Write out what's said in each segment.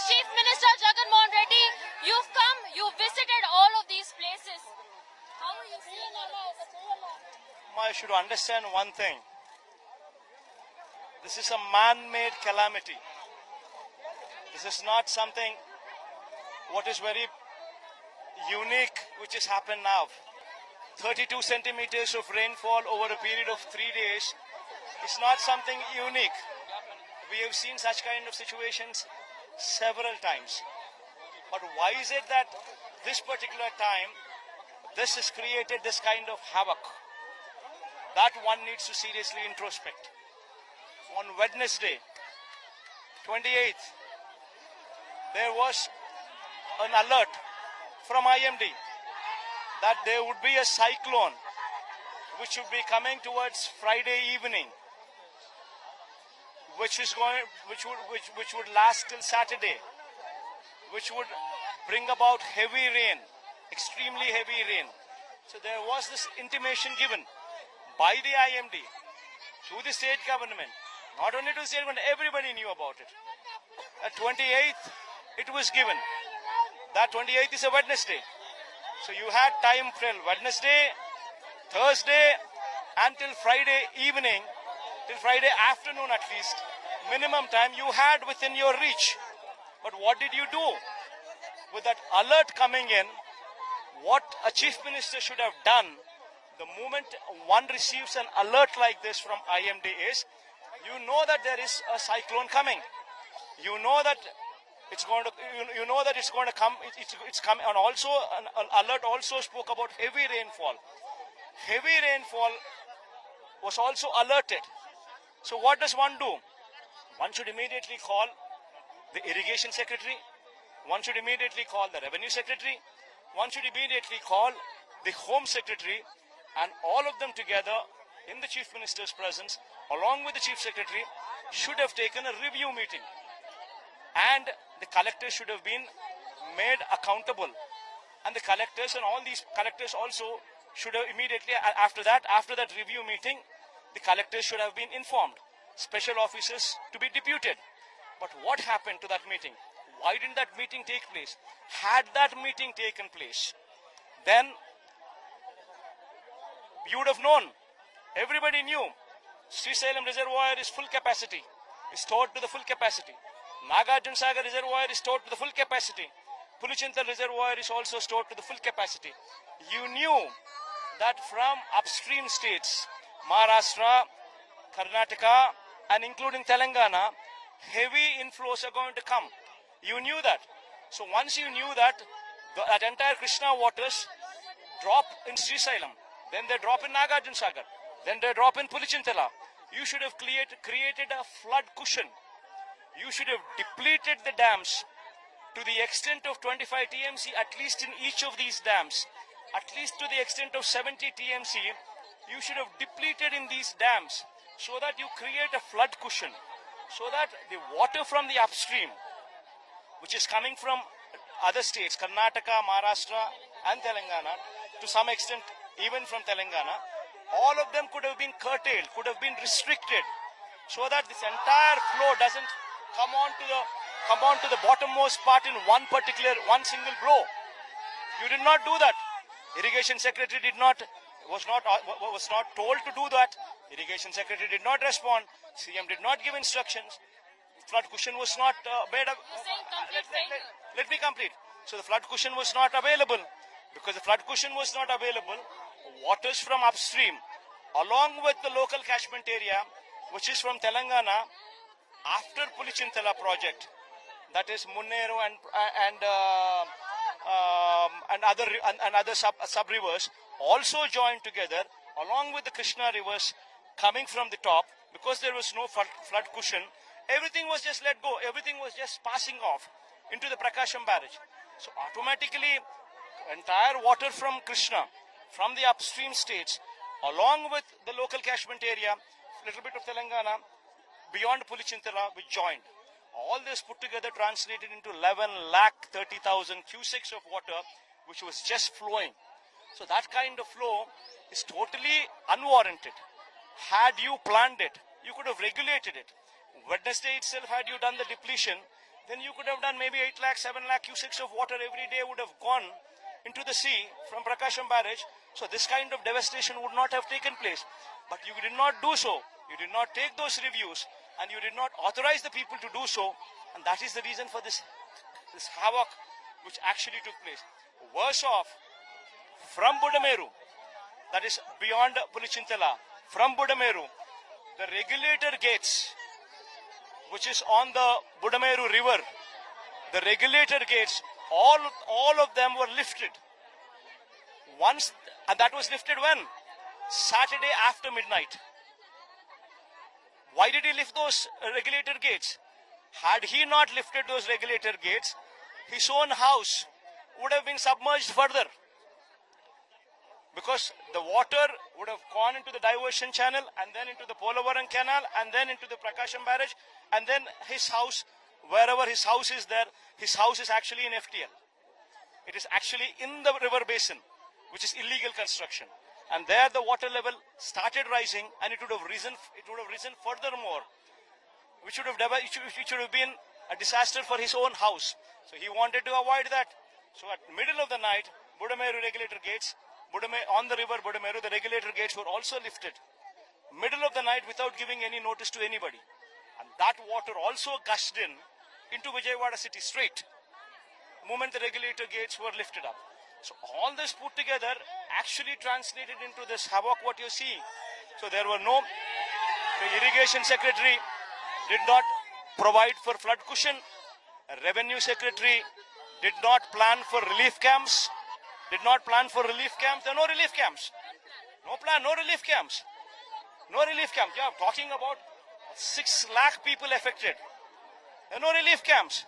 Chief Minister Jagan Mohan Reddy, you've come, you've visited all of these places. How are you seeing it? I should understand one thing. This is a man-made calamity. This is not something what is very unique which has happened now. 32 centimeters of rainfall over a period of 3 days is not something unique. We have seen such kind of situations several times. But why is it that this particular time this has created this kind of havoc? That one needs to seriously introspect. On Wednesday, 28th, there was an alert from IMD that there would be a cyclone which would be coming towards Friday evening, which would last till Saturday, which would bring about heavy rain, extremely heavy rain. So there was this intimation given by the IMD to the state government. Not only to the state government, everybody knew about it. At 28th, it was given. That 28th is a Wednesday. So you had time till Wednesday, Thursday, until Friday evening, till Friday afternoon at least, minimum time you had within your reach. But what did you do? With that alert coming in, what a chief minister should have done, the moment one receives an alert like this from IMD is, you know that there is a cyclone coming. You know that it's going to. You know that it's going to come. It's coming. And also, an alert also spoke about heavy rainfall. Heavy rainfall was also alerted. So what does one do? One should immediately call the irrigation secretary. One should immediately call the revenue secretary. One should immediately call the home secretary, and all of them together in the chief minister's presence, along with the chief secretary, should have taken a review meeting. And the collectors should have been made accountable. And the collectors and all these collectors also should have immediately, after that review meeting, the collectors should have been informed. Special officers to be deputed. But what happened to that meeting? Why didn't that meeting take place? Had that meeting taken place, then you would have known. Everybody knew Srisalem reservoir is full capacity, is stored to the full capacity. Nagarjuna Sagar reservoir is stored to the full capacity. Pulichintal reservoir is also stored to the full capacity. You knew that from upstream states, Maharashtra, Karnataka, and including Telangana, heavy inflows are going to come. You knew that. So once you knew that, that entire Krishna waters drop in Srisalem, then they drop in Nagarjuna Sagar, then they drop in Pulichintala. You should have created a flood cushion. You should have depleted the dams to the extent of 25 TMC, at least in each of these dams. At least to the extent of 70 TMC, you should have depleted in these dams so that you create a flood cushion, so that the water from the upstream, which is coming from other states, Karnataka, Maharashtra, and Telangana, to some extent even from Telangana, all of them could have been curtailed, could have been restricted, so that this entire flow doesn't come on to the bottommost part in one single blow. You did not do that. Irrigation secretary was not told to do that. Irrigation secretary did not respond. CM did not give instructions. Flood cushion was not made up. Let me complete. So the flood cushion was not available. Because the flood cushion was not available, waters from upstream, along with the local catchment area, which is from Telangana, after Pulichintala project, that is Munneru and other sub rivers, also joined together, along with the Krishna rivers coming from the top, because there was no flood cushion. Everything was just let go. Everything was just passing off into the Prakasham barrage. So automatically, entire water from Krishna, from the upstream states, along with the local catchment area, little bit of Telangana, beyond Pulichintala, which joined. All this put together translated into 11,30,000 cusecs of water, which was just flowing. So that kind of flow is totally unwarranted. Had you planned it, you could have regulated it. Wednesday itself, had you done the depletion, then you could have done maybe 8 lakh, 7 lakh cusecs of water every day would have gone into the sea from Prakasham barrage. So this kind of devastation would not have taken place. But you did not do so. You did not take those reviews and you did not authorize the people to do so. And that is the reason for this havoc which actually took place. Worse off, from Budameru, that is beyond Pulichintala, from Budameru, the regulator gates, which is on the Budameru river, the regulator gates, all of them were lifted. Once, and that was lifted when? Saturday after midnight. Why did he lift those regulator gates? Had he not lifted those regulator gates, his own house would have been submerged further. Because the water would have gone into the diversion channel and then into the Polavaram canal and then into the Prakasham barrage and then his house, wherever his house is there, his house is actually in FTL. It is actually in the river basin, which is illegal construction. And there the water level started rising and it would have risen furthermore, which should have been a disaster for his own house. So he wanted to avoid that. So at middle of the night, Budameru regulator gates, on the river Budameru, the regulator gates were also lifted. Middle of the night without giving any notice to anybody. And that water also gushed into Vijayawada city straight. The moment the regulator gates were lifted up. So all this put together actually translated into this havoc what you see. So there were the irrigation secretary did not provide for flood cushion. Revenue secretary did not plan for relief camps. There are no relief camps. No plan, no relief camps. No relief camps. Yeah, talking about 6 lakh people affected. There are no relief camps.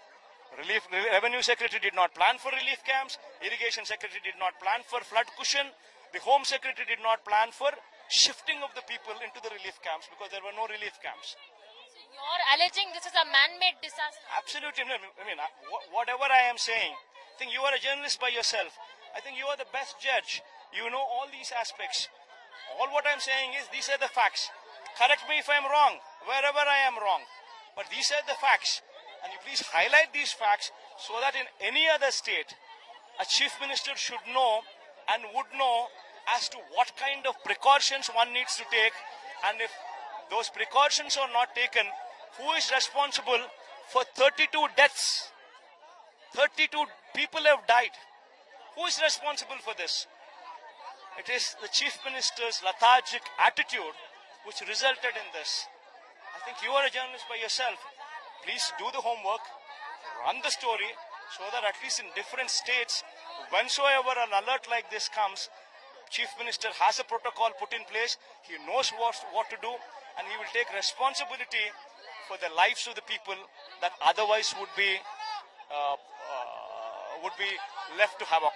Revenue secretary did not plan for relief camps. Irrigation secretary did not plan for flood cushion. The home secretary did not plan for shifting of the people into the relief camps because there were no relief camps. So you're alleging this is a man-made disaster? Absolutely. I mean, whatever I am saying, I think you are a journalist by yourself. I think you are the best judge. You know all these aspects. All what I'm saying is these are the facts. Correct me if I'm wrong, wherever I am wrong. But these are the facts. And you please highlight these facts so that in any other state, a chief minister should know and would know as to what kind of precautions one needs to take. And if those precautions are not taken, who is responsible for 32 deaths? 32 people have died. Who is responsible for this? It is the chief minister's lethargic attitude which resulted in this. I think you are a journalist by yourself. Please do the homework, run the story, so that at least in different states, whensoever an alert like this comes, chief minister has a protocol put in place, he knows what to do, and he will take responsibility for the lives of the people that otherwise would be left to havoc.